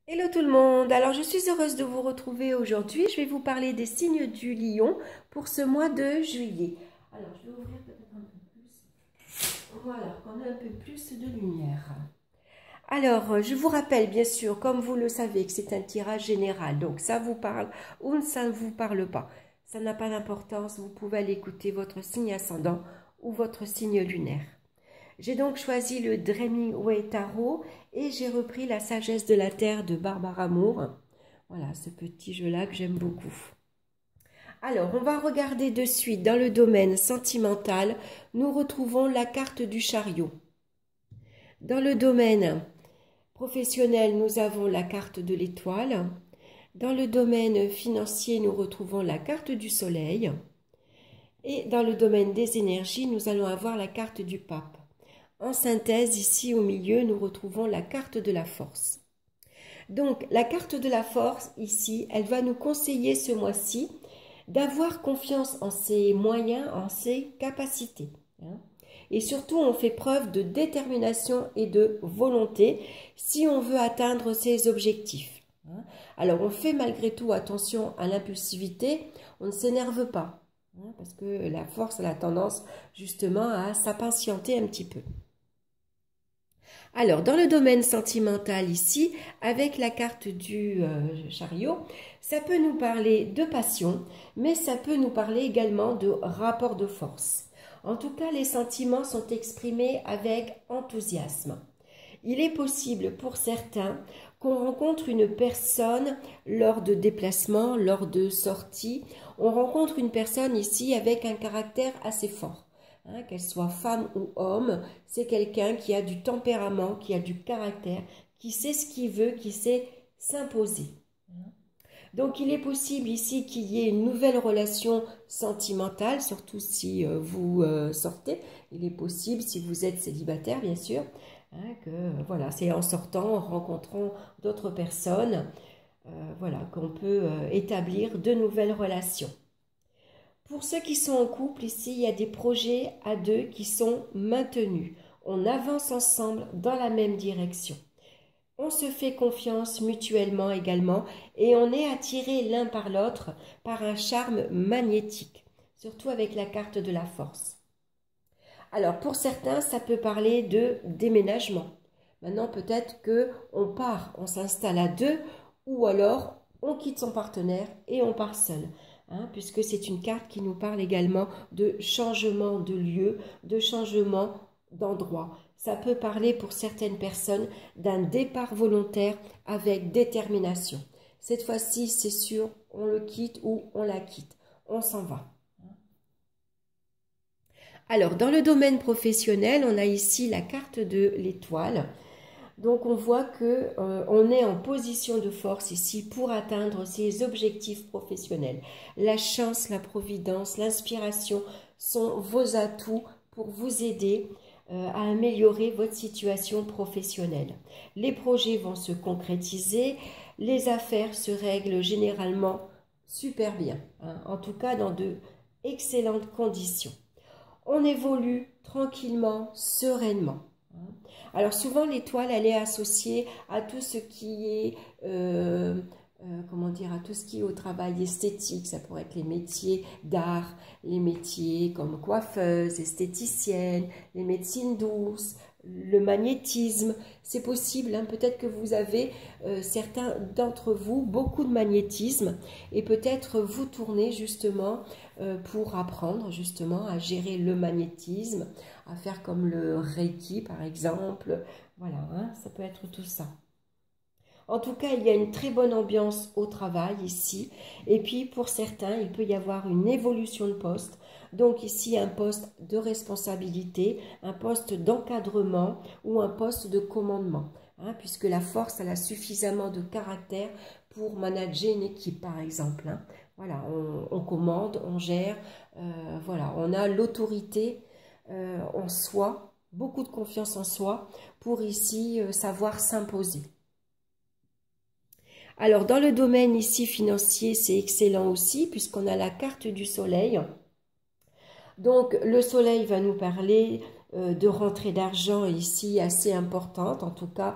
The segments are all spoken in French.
Hello tout le monde, alors je suis heureuse de vous retrouver aujourd'hui. Je vais vous parler des signes du lion pour ce mois de juillet. Alors je vais ouvrir peut-être un peu plus, voilà, qu'on ait un peu plus de lumière. Alors je vous rappelle bien sûr, comme vous le savez, que c'est un tirage général, donc ça vous parle ou ça ne vous parle pas. Ça n'a pas d'importance, vous pouvez aller écouter votre signe ascendant ou votre signe lunaire. J'ai donc choisi le Dreaming Way Tarot et j'ai repris la sagesse de la Terre de Barbara Moore. Voilà, ce petit jeu-là que j'aime beaucoup. Alors, on va regarder de suite dans le domaine sentimental. Nous retrouvons la carte du chariot. Dans le domaine professionnel, nous avons la carte de l'étoile. Dans le domaine financier, nous retrouvons la carte du soleil. Et dans le domaine des énergies, nous allons avoir la carte du pape. En synthèse, ici au milieu, nous retrouvons la carte de la force. Donc, la carte de la force, ici, elle va nous conseiller ce mois-ci d'avoir confiance en ses moyens, en ses capacités. Et surtout, on fait preuve de détermination et de volonté si on veut atteindre ses objectifs. Alors, on fait malgré tout attention à l'impulsivité, on ne s'énerve pas, parce que la force a tendance justement à s'impatienter un petit peu. Alors, dans le domaine sentimental ici, avec la carte du chariot, ça peut nous parler de passion, mais ça peut nous parler également de rapport de force. En tout cas, les sentiments sont exprimés avec enthousiasme. Il est possible pour certains qu'on rencontre une personne lors de déplacements, lors de sorties. On rencontre une personne ici avec un caractère assez fort. Qu'elle soit femme ou homme, c'est quelqu'un qui a du tempérament, qui a du caractère, qui sait ce qu'il veut, qui sait s'imposer. Donc il est possible ici qu'il y ait une nouvelle relation sentimentale, surtout si vous sortez. Il est possible, si vous êtes célibataire bien sûr, que voilà, c'est en sortant, en rencontrant d'autres personnes, voilà, qu'on peut établir de nouvelles relations. Pour ceux qui sont en couple, ici, il y a des projets à deux qui sont maintenus. On avance ensemble dans la même direction. On se fait confiance mutuellement également et on est attiré l'un par l'autre par un charme magnétique, surtout avec la carte de la force. Alors pour certains, ça peut parler de déménagement. Maintenant peut-être qu'on part, on s'installe à deux ou alors on quitte son partenaire et on part seul. Puisque c'est une carte qui nous parle également de changement de lieu, de changement d'endroit. Ça peut parler pour certaines personnes d'un départ volontaire avec détermination. Cette fois-ci, c'est sûr, on le quitte ou on la quitte. On s'en va. Alors, dans le domaine professionnel, on a ici la carte de l'étoile. Donc, on voit que on est en position de force ici pour atteindre ses objectifs professionnels. La chance, la providence, l'inspiration sont vos atouts pour vous aider à améliorer votre situation professionnelle. Les projets vont se concrétiser, les affaires se règlent généralement super bien, en tout cas dans de excellentes conditions. On évolue tranquillement, sereinement. Alors souvent l'étoile, elle est associée à tout ce qui est, comment dire, à tout ce qui est au travail esthétique. Ça pourrait être les métiers d'art, les métiers comme coiffeuse, esthéticienne, les médecines douces, le magnétisme. C'est possible, peut-être que vous avez, certains d'entre vous, beaucoup de magnétisme et peut-être vous tournez justement pour apprendre justement à gérer le magnétisme, à faire comme le Reiki par exemple. Voilà, ça peut être tout ça. En tout cas, il y a une très bonne ambiance au travail ici. Et puis, pour certains, il peut y avoir une évolution de poste. Donc ici, un poste de responsabilité, un poste d'encadrement ou un poste de commandement. Puisque la force, elle a suffisamment de caractère pour manager une équipe, par exemple. Voilà, on commande, on gère. Voilà, on a l'autorité en soi, beaucoup de confiance en soi pour ici savoir s'imposer. Alors, dans le domaine ici financier, c'est excellent aussi, puisqu'on a la carte du soleil. Donc, le soleil va nous parler de rentrée d'argent ici assez importante, en tout cas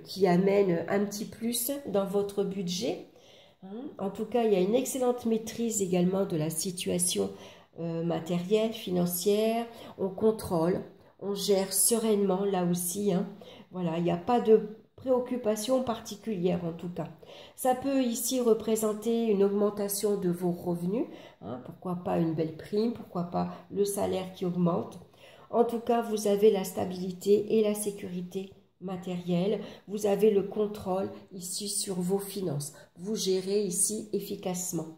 qui amène un petit plus dans votre budget. En tout cas, il y a une excellente maîtrise également de la situation matérielle, financière. On contrôle, on gère sereinement là aussi. Voilà, il n'y a pas de préoccupation particulière en tout cas. Ça peut ici représenter une augmentation de vos revenus. Pourquoi pas une belle prime, pourquoi pas le salaire qui augmente. En tout cas, vous avez la stabilité et la sécurité matérielle. Vous avez le contrôle ici sur vos finances. Vous gérez ici efficacement.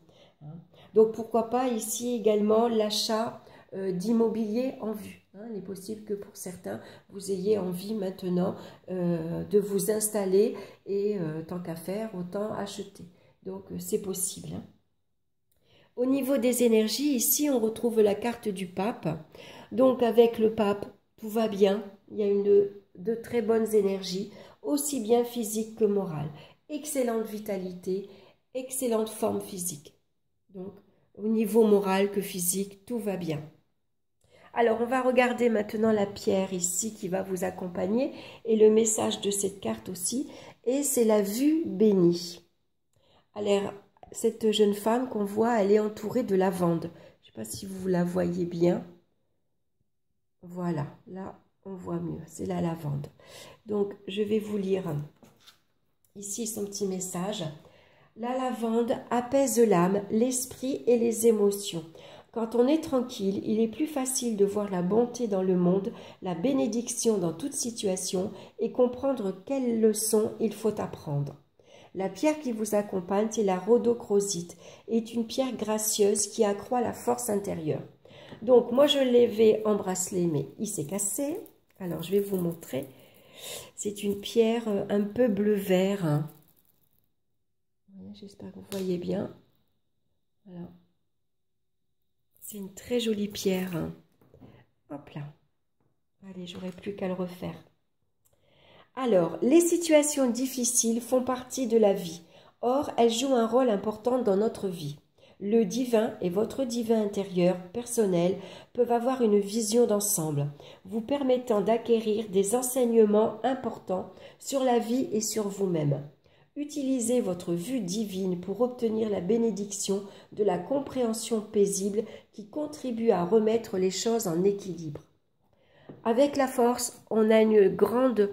Donc, pourquoi pas ici également l'achat d'immobilier en vue. Il est possible que pour certains, vous ayez envie maintenant de vous installer et tant qu'à faire, autant acheter. Donc, c'est possible. Au niveau des énergies, ici, on retrouve la carte du pape. Donc, avec le pape, tout va bien. Il y a de très bonnes énergies, aussi bien physiques que morales. Excellente vitalité, excellente forme physique. Donc, au niveau moral que physique, tout va bien. Alors, on va regarder maintenant la pierre ici qui va vous accompagner et le message de cette carte aussi. Et c'est la vue bénie. Alors, cette jeune femme qu'on voit, elle est entourée de lavande. Je ne sais pas si vous la voyez bien. Voilà, là, on voit mieux. C'est la lavande. Donc, je vais vous lire ici son petit message. La lavande apaise l'âme, l'esprit et les émotions. Quand on est tranquille, il est plus facile de voir la bonté dans le monde, la bénédiction dans toute situation et comprendre quelles leçons il faut apprendre. La pierre qui vous accompagne, c'est la rhodochrosite, est une pierre gracieuse qui accroît la force intérieure. Donc, moi, je l'avais en bracelet, mais il s'est cassé. Alors, je vais vous montrer. C'est une pierre un peu bleu-vert. J'espère que vous voyez bien. Voilà. C'est une très jolie pierre. Hop là. Allez, j'aurai plus qu'à le refaire. Alors, les situations difficiles font partie de la vie. Or, elles jouent un rôle important dans notre vie. Le divin et votre divin intérieur, personnel, peuvent avoir une vision d'ensemble, vous permettant d'acquérir des enseignements importants sur la vie et sur vous-même. Utilisez votre vue divine pour obtenir la bénédiction de la compréhension paisible qui contribue à remettre les choses en équilibre. Avec la force, on a une grande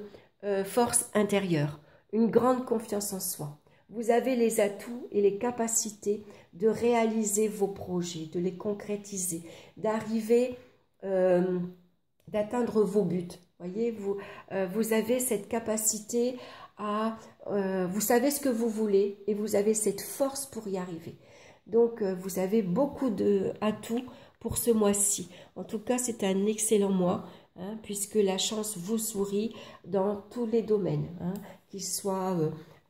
force intérieure, une grande confiance en soi. Vous avez les atouts et les capacités de réaliser vos projets, de les concrétiser, d'arriver, d'atteindre vos buts. Voyez, vous avez cette capacité à, vous savez ce que vous voulez et vous avez cette force pour y arriver. Donc, vous avez beaucoup d'atouts pour ce mois-ci. En tout cas, c'est un excellent mois, puisque la chance vous sourit dans tous les domaines, qu'ils soient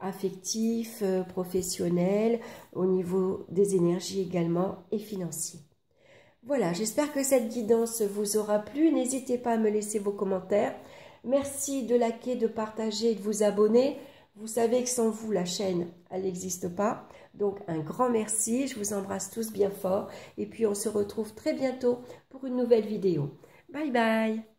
affectifs, professionnels, au niveau des énergies également et financiers. Voilà, j'espère que cette guidance vous aura plu. N'hésitez pas à me laisser vos commentaires. Merci de liker, de partager et de vous abonner. Vous savez que sans vous, la chaîne, elle n'existe pas. Donc, un grand merci. Je vous embrasse tous bien fort. Et puis, on se retrouve très bientôt pour une nouvelle vidéo. Bye bye.